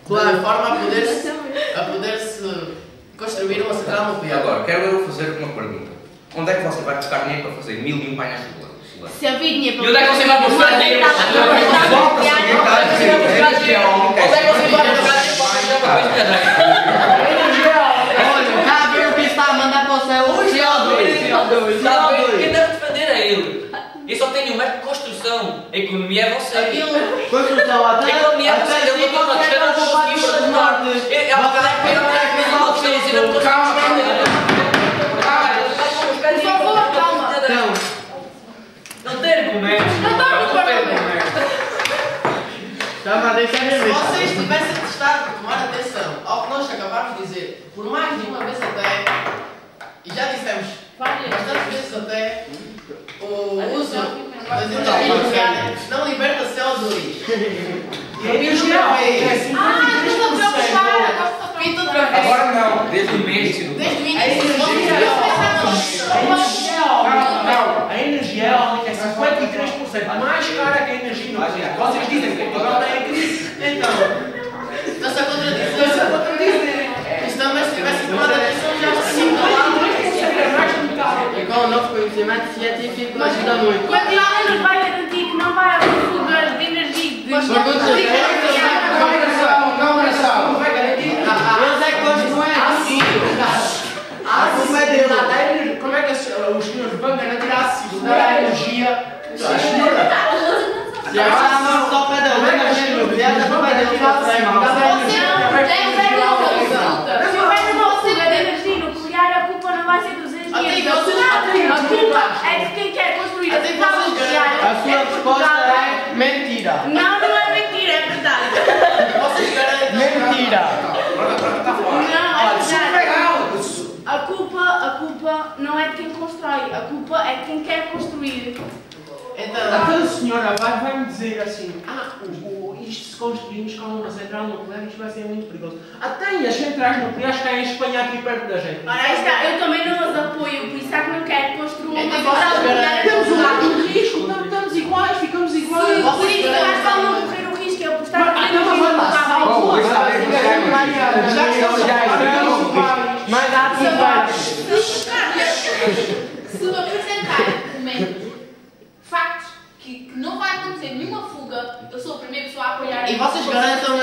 de forma a poder-se construir uma central nuclear. Agora, quero eu fazer uma pergunta. Onde é que você vai buscar dinheiro para fazer 1001 painéis solares? Se havia dinheiro para... E onde é que você vai buscar dinheiro para fazer? Onde é que você vai buscar dinheiro para fazer? Olha, está a ver o que está a mandar para o céu? O CO2. Quem deve defender é ele. Eu só tenho um método de construção. A economia é você. Construção A economia é você. Eu não estou a descer, não vou conseguir perguntar. Não tem argumentos. Se vocês tivessem testado tomar atenção ao que nós acabámos de dizer, por mais de uma vez até, e já dissemos bastantes vezes até, o uso das energias nucleares não liberta CO2. E outra vez. Agora não, desde o início. A energia eólica é 53% mais cara que a energia nuclear. Vocês dizem que Portugal está em crise, então. Está-se a contradizer. Isto também, se tivesse tomado atenção, já se falado. E com o novo conhecimento científico ajuda muito. Quanto nos vai garantir que não vai haver fuga de energia? Não vai garantir. Eles é que construem assim. Como é deles? Como é que os senhores vão garantir a segurança da energia? Se agora não só pede a energia nuclear, já vai garantir a segurança. Se houver uma fuga de energia nuclear, a culpa não vai ser dos engenheiros. A culpa é de quem quer construir a central nuclear. A sua resposta é mentira. Não é mentira, é verdade. Mentira. Não, é verdade. A culpa não é de quem constrói, a culpa é de quem quer construir. Então, aquela senhora vai-me dizer assim, isto se construirmos com uma central nuclear, isto vai ser muito perigoso. Até as centrais nucleares caem em Espanha aqui perto da gente. Ora, aí está, eu também não as apoio, por isso é que não quero construir uma central nuclear. Temos um lado de risco, estamos iguais, ficamos iguais. Por isso mais vale não correr o risco, é apostar que tem Mas há se apresentarem documentos, factos, que não vai acontecer nenhuma fuga, eu sou a primeira pessoa a apoiar. E vocês garantam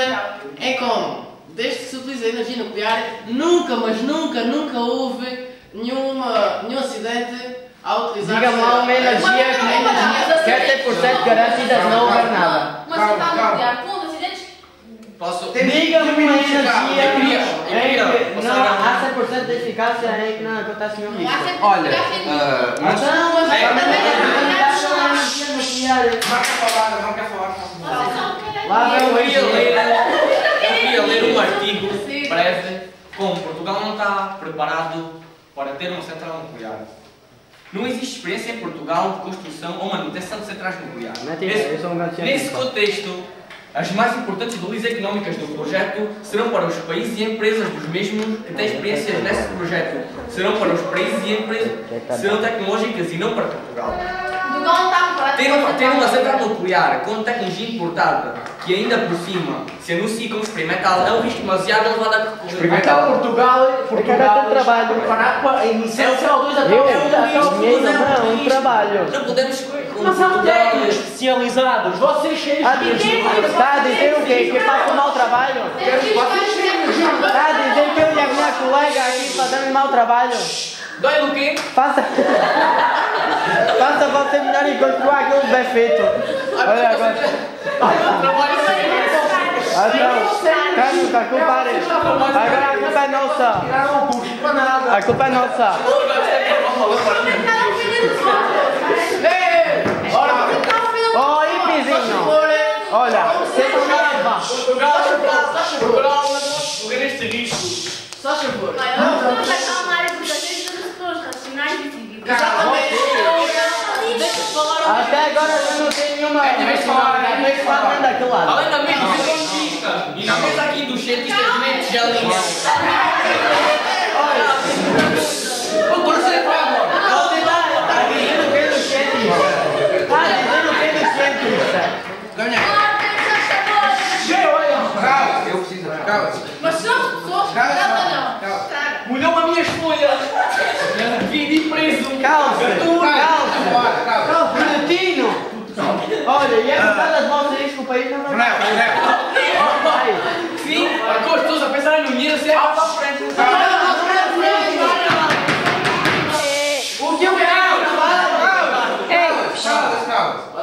é como? Desde que se utiliza a energia nuclear, nunca, mas nunca houve nenhum acidente ao utilizar. Diga-me lá uma energia que é 100% garantida de não houver nada. Uma central nuclear com acidentes. Posso? Diga-me uma energia eu queria que não há 100% de eficácia em que não acontece nenhum risco. Olha, Não quer falar. Lá vem o Eu queria ler um artigo breve como Portugal não está preparado para ter uma central nuclear. Não existe experiência em Portugal de construção ou manutenção de centrais nucleares. Nesse contexto, as mais importantes balizas económicas do projeto serão para os países e empresas dos mesmos que têm experiência nesse projeto. Serão para os países e empresas serão tecnológicas e não para Portugal. Ter uma central nuclear com tecnologia importada, que ainda por cima se anuncia como experimental, é um risco demasiado elevado a Experimental. Portugal trabalho. Preparado para a emissão de CO2 Um trabalho. Não podemos escolher. Mas há técnicos especializados. Vocês cheios de Está a dizer o quê? Que faço mau trabalho? Está a dizer que eu e a minha colega aqui fazemos mau trabalho? Dói no quê? Faça você melhor e construir aquilo bem feito. Olha agora. Calma, a culpa é. Agora a culpa é nossa. A culpa é nossa. Oh, Ipizinho. Olha, você não lava. Portugal não correr este risco. Só favor. Vamos acalmar e proteger as pessoas racionais e cívicas. Até agora eu não tenho nenhuma. Daquele lado. Além da mente do economista e na mesa aqui dos cientistas de mente gelinha. Vou torcer para agora. Está dizendo que é do cientista. Está dizendo que é do cientista. Ganha. Chega, olha. eu preciso. Mas são pessoas que trabalham. Molhou a minha folha! Vim preso! Calça! Cretino! Olha, e é por causa de vocês que o país não vai. Sim, agora as pessoas a pensarem no dinheiro, se é para a frente. O que eu quero?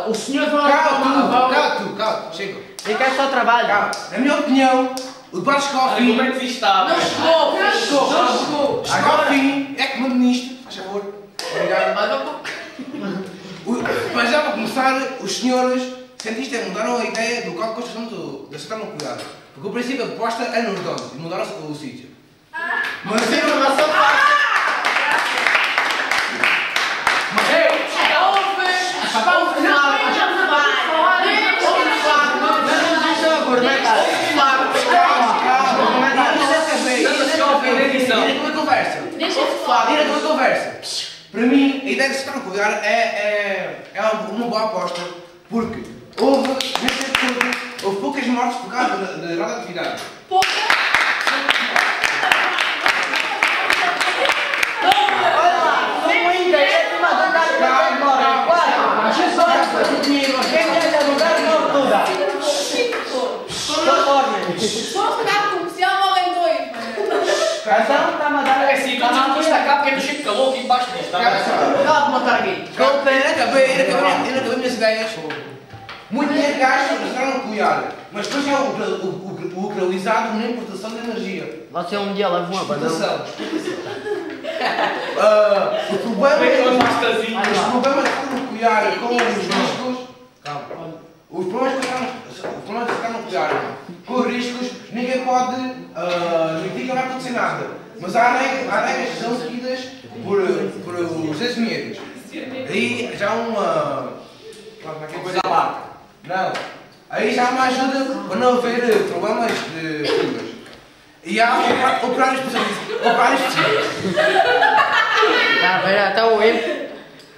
O senhor vai... Calma, chega. Eu quero só trabalho. Na minha opinião, o debate chegou ao fim. Como é que isto está? Não chegou. Chegou ao fim. É que mando nisto. Faz favor. Obrigado. Para já, para começar, os senhores cientistas mudaram a ideia do código de construção da central nuclear. Porque o princípio de proposta é no redondo e mudaram o sítio. Mas a informação para mim, a ideia de central nuclear é uma boa aposta, porque houve, nesse estudo, houve poucas mortes por causa da radioatividade. Só se calhar comercial morrem dois. Então está-me a dar. É assim, quando isto acaba, porque é do Chico Calou aqui embaixo disto. Cala de matar aqui. Eu não acabei minhas ideias. Muito dinheiro gasto na central nuclear, mas depois é o realizado na importação de energia. Você um dia leva uma banana. O problema da central nuclear com os riscos. Calma. Os problemas da central nuclear com os riscos, ninguém pode admitir que não vai acontecer nada. Mas há regras que são seguidas por os engenheiros. Aí já há uma coisa lá. Não. Aí já há uma ajuda para não haver problemas de fugas. E há operários especialistas.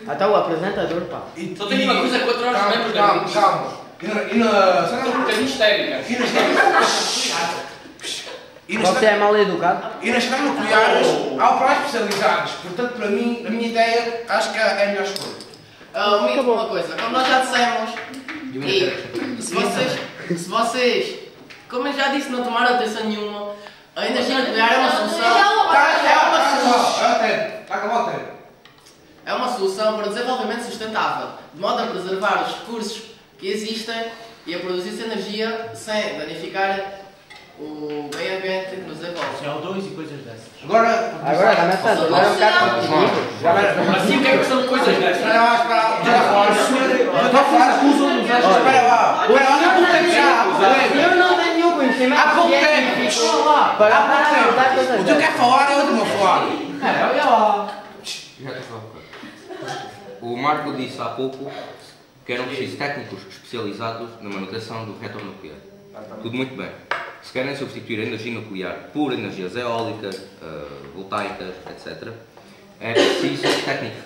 Até o apresentador, pá. Só tenho uma coisa contra os membros da Green. Calma. E na Um bocadinho histérica. Você é mal educado? E nas centrais nucleares há operários especializados. Portanto, para mim, na minha ideia, acho que é a melhor escolha. Uma coisa, como nós já dissemos, e se vocês, como eu já disse, não tomaram atenção nenhuma, a energia nuclear é uma solução. É uma solução para o desenvolvimento sustentável, de modo a preservar os recursos que existem e a produzir energia sem danificar o meio ambiente que nos envolve. CO2 e coisas dessas. Agora também está tudo. Agora Assim o que é que são coisas dessas? espera lá. Eu não tenho nenhum conhecimento. Há pouco tempo. O que eu quero falar é outro falar. Olha lá. O Marco disse há pouco que eram precisos técnicos especializados na manutenção do reator nuclear. Tudo muito bem. Se querem substituir a energia nuclear por energias eólicas, voltaicas, etc., é preciso técnico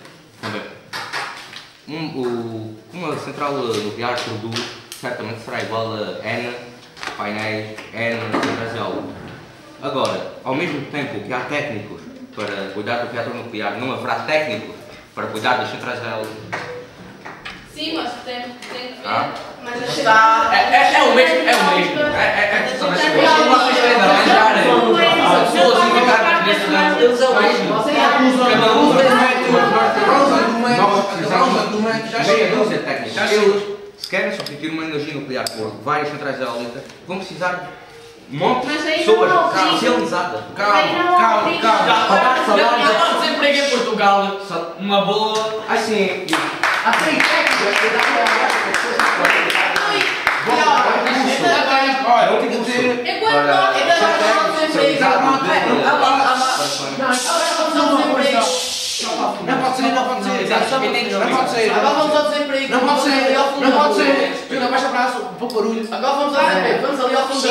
também. Uma central nuclear produz certamente será igual a N painéis, N centrais eólicas. Agora, ao mesmo tempo que há técnicos para cuidar do reator nuclear, não haverá técnicos para cuidar das centrais eólicas. Sim, mas tem que ver. Mas É o mesmo. Só vocês querem arranjar pessoas indicadas neste lado. Eles é o mesmo. Cada um já chega a ser técnicos. Eles, se querem substituir uma energia nuclear por várias centrais eólicas, vão precisar de um monte de pessoas especializadas. Calma. Já está desemprego em Portugal. Uma boa. Assim, olha, eu tenho que dizer. Enquanto nós Não pode ser. Agora vamos ao desemprego. Não pode ser. Jura, baixa o braço, um pouco barulho. Agora vamos ao desemprego. Vamos ali ao fundo da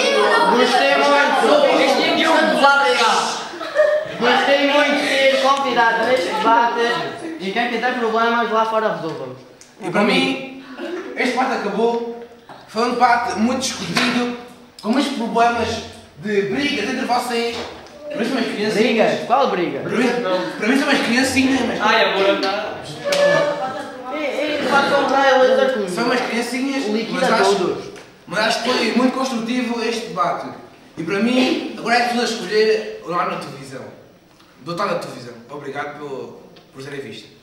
Gostei muito de ser convidado neste debate e quem tiver problemas lá fora resolvam. E para mim, este debate acabou. Foi um debate muito discutido, com estes problemas de brigas entre vocês, para mim são umas criancinhas. Briga? Qual briga? Para mim são umas criancinhas, mas... Ai, agora está... São umas criancinhas, mas acho que foi muito construtivo este debate. E para mim, agora é tudo a escolher lá na televisão. Vou estar na televisão. Obrigado por terem visto.